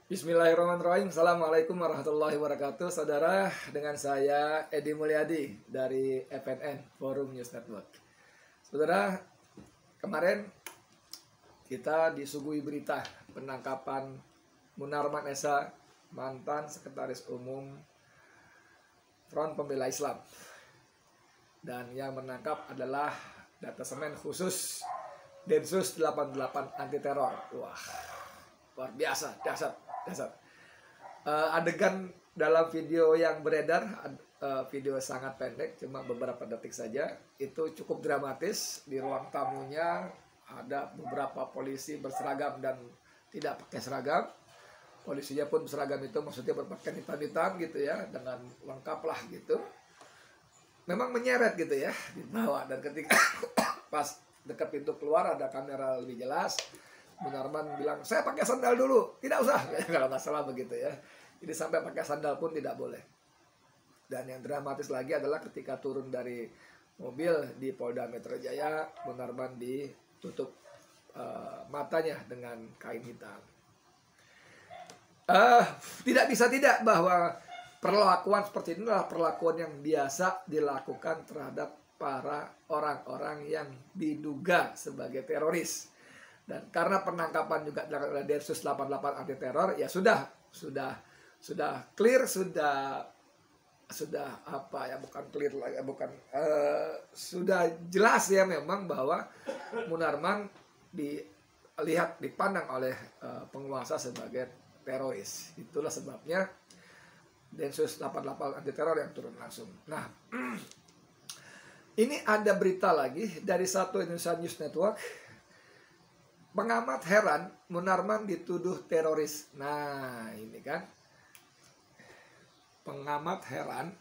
Bismillahirrahmanirrahim. Assalamualaikum warahmatullahi wabarakatuh. Saudara, dengan saya Edi Mulyadi dari FNN, Forum News Network. Saudara, kemarin kita disuguhi berita penangkapan Munarman Esa, mantan Sekretaris Umum Front Pembela Islam. Dan yang menangkap adalah Detasemen Khusus Densus 88 Anti Teror. Wah, luar biasa, dahsyat. Adegan dalam video yang beredar, video sangat pendek, cuma beberapa detik saja, itu cukup dramatis. Di ruang tamunya ada beberapa polisi berseragam dan tidak pakai seragam. Polisinya pun berseragam itu maksudnya berpakaian hitam-hitam gitu ya, dengan lengkap lah gitu. Memang menyeret gitu ya di bawah, dan ketika pas dekat pintu keluar ada kamera lebih jelas. Munarman bilang, saya pakai sandal dulu, tidak usah, kalau nggak salah begitu ya. Jadi sampai pakai sandal pun tidak boleh. Dan yang dramatis lagi adalah ketika turun dari mobil di Polda Metro Jaya, Munarman ditutup matanya dengan kain hitam. Tidak bisa tidak bahwa perlakuan seperti ini adalah perlakuan yang biasa dilakukan terhadap para orang-orang yang diduga sebagai teroris. Dan karena penangkapan juga dilakukan oleh Densus 88 Anti Teror, ya sudah clear, sudah apa ya, bukan clear lagi, sudah jelas ya memang bahwa Munarman dipandang oleh penguasa sebagai teroris. Itulah sebabnya Densus 88 Anti Teror yang turun langsung. Nah, ini ada berita lagi dari Satu Indonesia News Network. Pengamat heran Munarman dituduh teroris. Nah, ini kan. Pengamat heran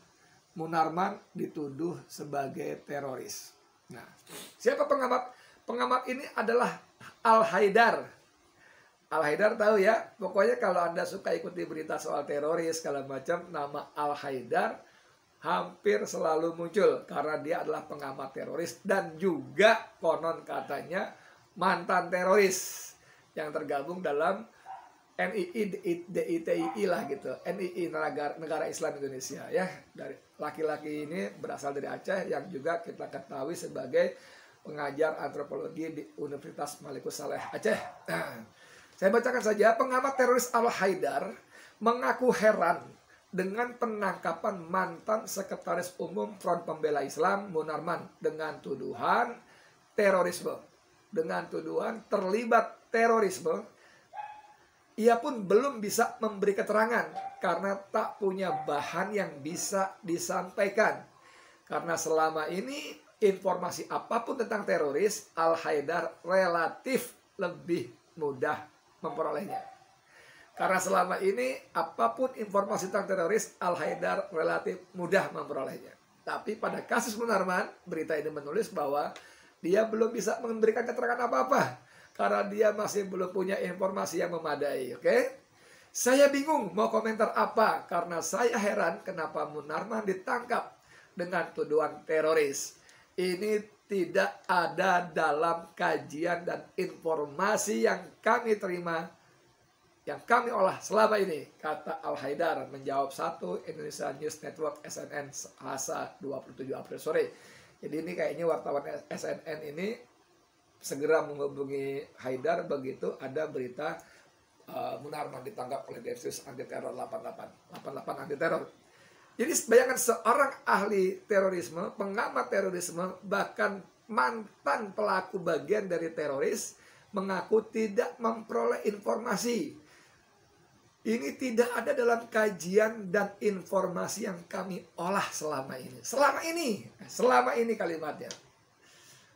Munarman dituduh sebagai teroris. Nah, siapa pengamat? Pengamat ini adalah Al-Haidar. Al-Haidar tahu ya, pokoknya kalau Anda suka ikuti berita soal teroris, segala macam, nama Al-Haidar hampir selalu muncul. Karena dia adalah pengamat teroris dan juga konon katanya mantan teroris yang tergabung dalam NII, DITII lah gitu, NII, Negara Islam Indonesia ya. Dari laki-laki ini berasal dari Aceh yang juga kita ketahui sebagai pengajar antropologi di Universitas Malikus Saleh Aceh. Saya bacakan saja. Pengamat teroris Al-Haidar mengaku heran dengan penangkapan mantan Sekretaris Umum Front Pembela Islam Munarman dengan tuduhan terorisme. Dengan tuduhan terlibat terorisme, ia pun belum bisa memberi keterangan karena tak punya bahan yang bisa disampaikan. Karena selama ini informasi apapun tentang teroris, Al-Haidar relatif lebih mudah memperolehnya. Karena selama ini apapun informasi tentang teroris, Al-Haidar relatif mudah memperolehnya. Tapi pada kasus Munarman, berita ini menulis bahwa dia belum bisa memberikan keterangan apa-apa karena dia masih belum punya informasi yang memadai. Oke? Saya bingung mau komentar apa karena saya heran kenapa Munarman ditangkap dengan tuduhan teroris. Ini tidak ada dalam kajian dan informasi yang kami terima, yang kami olah selama ini, kata Al-Haidar menjawab Satu Indonesia News Network SNN Selasa 27 April sore. Jadi ini kayaknya wartawan SNN ini segera menghubungi Haidar begitu ada berita Munarman ditangkap oleh Densus Anti Teror 88 Anti Teror. Jadi bayangkan seorang ahli terorisme, pengamat terorisme, bahkan mantan pelaku bagian dari teroris mengaku tidak memperoleh informasi. Ini tidak ada dalam kajian dan informasi yang kami olah selama ini. Selama ini kalimatnya.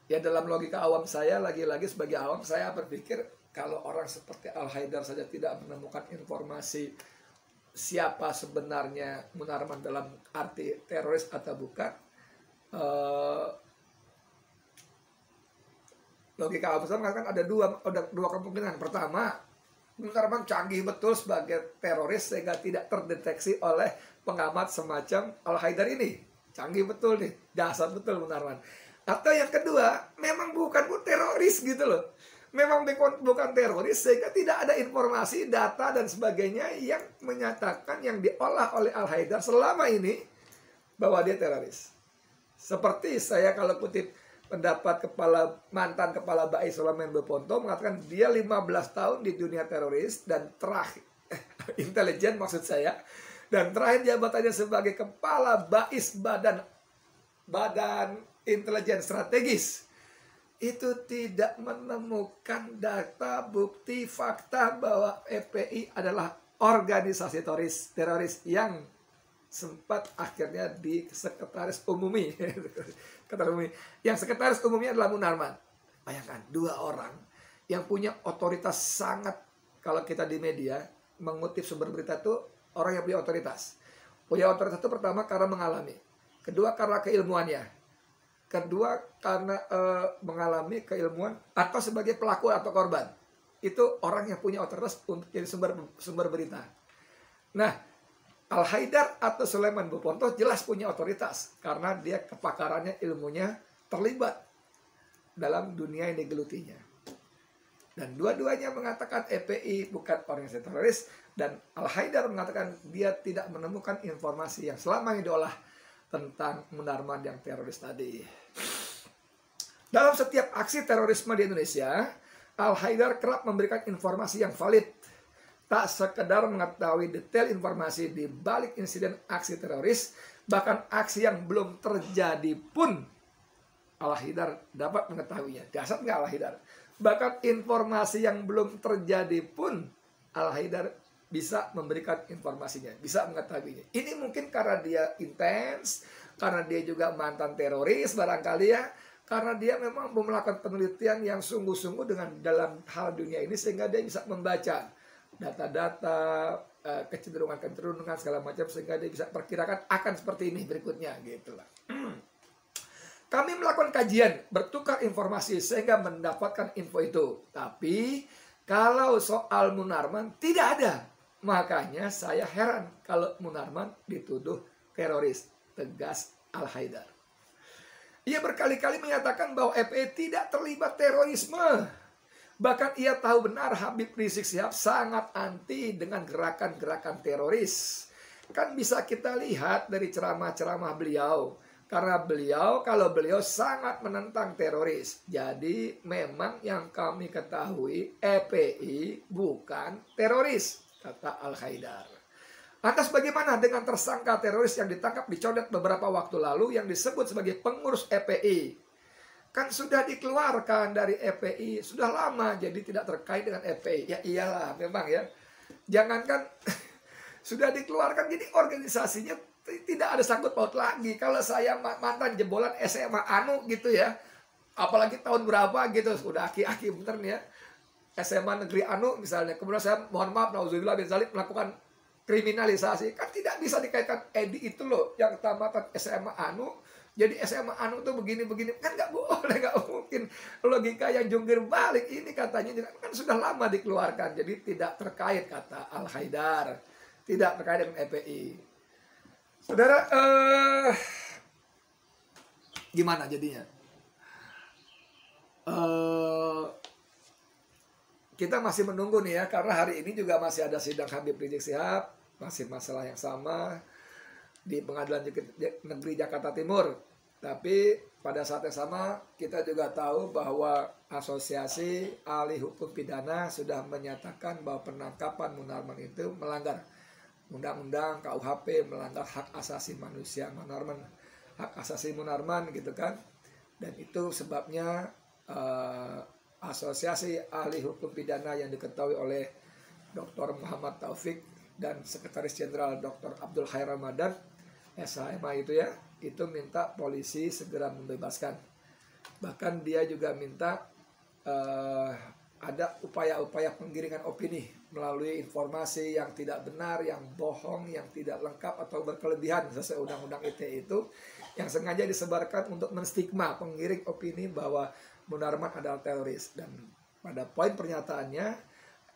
Ya dalam logika awam saya, lagi-lagi sebagai awam, saya berpikir kalau orang seperti Al-Haidar saja tidak menemukan informasi siapa sebenarnya Munarman dalam arti teroris atau bukan, Logika Al-Fusra mengatakan ada dua kemungkinan. Pertama, Munarman canggih betul sebagai teroris sehingga tidak terdeteksi oleh pengamat semacam Al-Haidar ini. Canggih betul nih, dasar betul Munarman. Atau yang kedua, memang bukan teroris gitu loh. Memang bukan teroris sehingga tidak ada informasi, data dan sebagainya yang menyatakan yang diolah oleh Al-Haidar selama ini bahwa dia teroris. Seperti saya kalau kutip pendapat mantan kepala BAI Sulaiman Boponto mengatakan dia 15 tahun di dunia teroris dan terakhir intelijen maksud saya, dan terakhir jabatannya sebagai kepala BAIS Badan Intelijen Strategis itu tidak menemukan data, bukti, fakta bahwa FPI adalah organisasi teroris yang sempat akhirnya di sekretaris umumi. Yang sekretaris umumnya adalah Munarman. Bayangkan, dua orang yang punya otoritas sangat, kalau kita di media mengutip sumber berita itu orang yang punya otoritas. Punya otoritas itu pertama karena mengalami, kedua karena keilmuannya, kedua karena mengalami keilmuan atau sebagai pelaku atau korban. Itu orang yang punya otoritas untuk jadi sumber berita. Nah, Al-Haidar atau Sulaiman Boponto jelas punya otoritas karena dia kepakarannya, ilmunya terlibat dalam dunia yang digelutinya. Dan dua-duanya mengatakan FPI bukan organisasi teroris, dan Al-Haidar mengatakan dia tidak menemukan informasi yang selama ini diolah tentang Munarman yang teroris tadi. Dalam setiap aksi terorisme di Indonesia, Al-Haidar kerap memberikan informasi yang valid. Tak sekedar mengetahui detail informasi di balik insiden aksi teroris, bahkan aksi yang belum terjadi pun Al-Haidar dapat mengetahuinya. Dasar nggak Al-Haidar? Bahkan informasi yang belum terjadi pun Al-Haidar bisa memberikan informasinya, bisa mengetahuinya. Ini mungkin karena dia intens, karena dia juga mantan teroris barangkali ya, karena dia memang melakukan penelitian yang sungguh-sungguh dengan dalam hal dunia ini sehingga dia bisa membaca data-data, kecenderungan-kecenderungan segala macam sehingga dia bisa perkirakan akan seperti ini berikutnya gitulah. Kami melakukan kajian, bertukar informasi sehingga mendapatkan info itu. Tapi kalau soal Munarman tidak ada. Makanya saya heran kalau Munarman dituduh teroris, tegas Al-Haidar. Ia berkali-kali menyatakan bahwa FPI tidak terlibat terorisme. Bahkan ia tahu benar Habib Rizik Syihab sangat anti dengan gerakan-gerakan teroris. Kan bisa kita lihat dari ceramah-ceramah beliau. Karena kalau beliau sangat menentang teroris. Jadi memang yang kami ketahui FPI bukan teroris, kata Al-Haidar. Lantas bagaimana dengan tersangka teroris yang ditangkap dicodet beberapa waktu lalu yang disebut sebagai pengurus FPI? Kan sudah dikeluarkan dari FPI, sudah lama jadi tidak terkait dengan FPI. Ya iyalah memang ya. Jangankan sudah dikeluarkan jadi organisasinya tidak ada sangkut paut lagi. Kalau saya mantan jebolan SMA Anu gitu ya, apalagi tahun berapa gitu, sudah aki-aki bener nih ya, SMA Negeri Anu misalnya, kemudian saya mohon maaf nauzubillah bin zalik melakukan kriminalisasi, kan tidak bisa dikaitkan Edi itu loh yang tamatan SMA Anu jadi SMA Anu tuh begini-begini, kan nggak boleh, nggak mungkin. Logika yang jungkir balik ini katanya kan sudah lama dikeluarkan, jadi tidak terkait, kata Al-Haidar, tidak terkait dengan FPI. Saudara, gimana jadinya? Kita masih menunggu nih ya, karena hari ini juga masih ada sidang Habib Rizik Syihab, masih masalah yang sama di Pengadilan Negeri Jakarta Timur. Tapi pada saat yang sama kita juga tahu bahwa Asosiasi Ahli Hukum Pidana sudah menyatakan bahwa penangkapan Munarman itu melanggar Undang-Undang KUHP, melanggar hak asasi manusia hak asasi Munarman gitu kan. Dan itu sebabnya Asosiasi Ahli Hukum Pidana yang diketahui oleh Dr. Muhammad Taufik dan Sekretaris Jenderal Dr. Abdul Khair Ramadan SHMA itu minta polisi segera membebaskan. Bahkan dia juga minta ada upaya-upaya penggiringan opini melalui informasi yang tidak benar, yang bohong, yang tidak lengkap atau berkelebihan sesuai Undang-Undang ITE itu, yang sengaja disebarkan untuk menstigma, penggiring opini bahwa Munarman adalah teroris. Dan pada poin pernyataannya,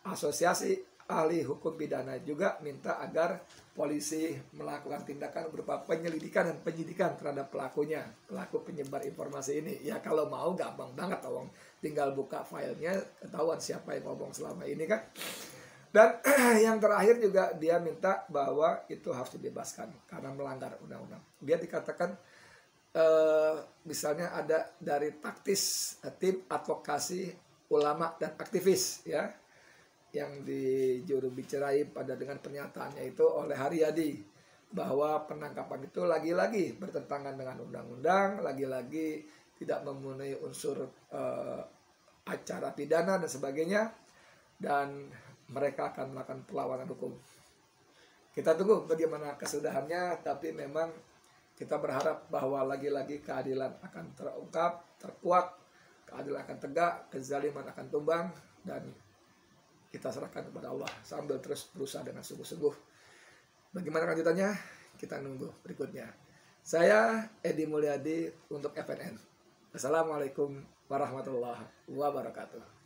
Asosiasi Ahli Hukum Pidana juga minta agar polisi melakukan tindakan berupa penyelidikan dan penyidikan terhadap pelakunya, pelaku penyebar informasi ini. Ya kalau mau gampang banget, tolong tinggal buka filenya, ketahuan siapa yang ngomong selama ini kan. Dan yang terakhir juga dia minta bahwa itu harus dibebaskan karena melanggar undang-undang. Dia dikatakan misalnya ada dari taktis tim advokasi ulama dan aktivis ya, yang dijurubicarai pada dengan pernyataannya itu oleh Haryadi, bahwa penangkapan itu lagi-lagi bertentangan dengan undang-undang, lagi-lagi tidak memenuhi unsur acara pidana dan sebagainya, dan mereka akan melakukan perlawanan hukum. Kita tunggu bagaimana kesudahannya, tapi memang kita berharap bahwa lagi-lagi keadilan akan terungkap, terkuat, keadilan akan tegak, kezaliman akan tumbang, dan kita serahkan kepada Allah sambil terus berusaha dengan sungguh-sungguh. Bagaimana lanjutannya? Kita nunggu berikutnya. Saya Edi Mulyadi untuk FNN. Assalamualaikum warahmatullahi wabarakatuh.